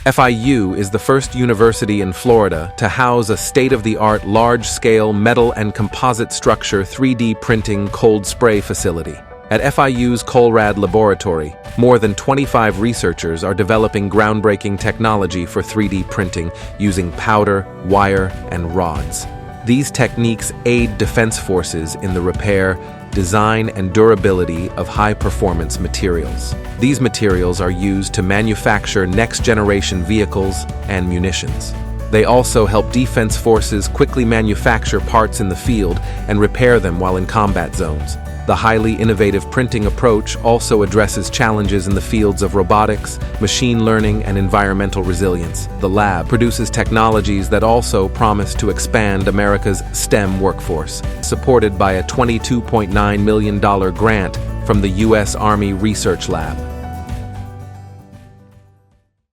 FIU is the first university in Florida to house a state-of-the-art large-scale metal and composite structure 3D printing cold spray facility. At FIU's ColRAD laboratory, more than 25 researchers are developing groundbreaking technology for 3D printing using powder, wire, and rods. These techniques aid defense forces in the repair, design, and durability of high-performance materials. These materials are used to manufacture next-generation vehicles and munitions. They also help defense forces quickly manufacture parts in the field and repair them while in combat zones. The highly innovative printing approach also addresses challenges in the fields of robotics, machine learning, and environmental resilience. The lab produces technologies that also promise to expand America's STEM workforce, supported by a $22.9 million grant from the U.S. Army Research Lab.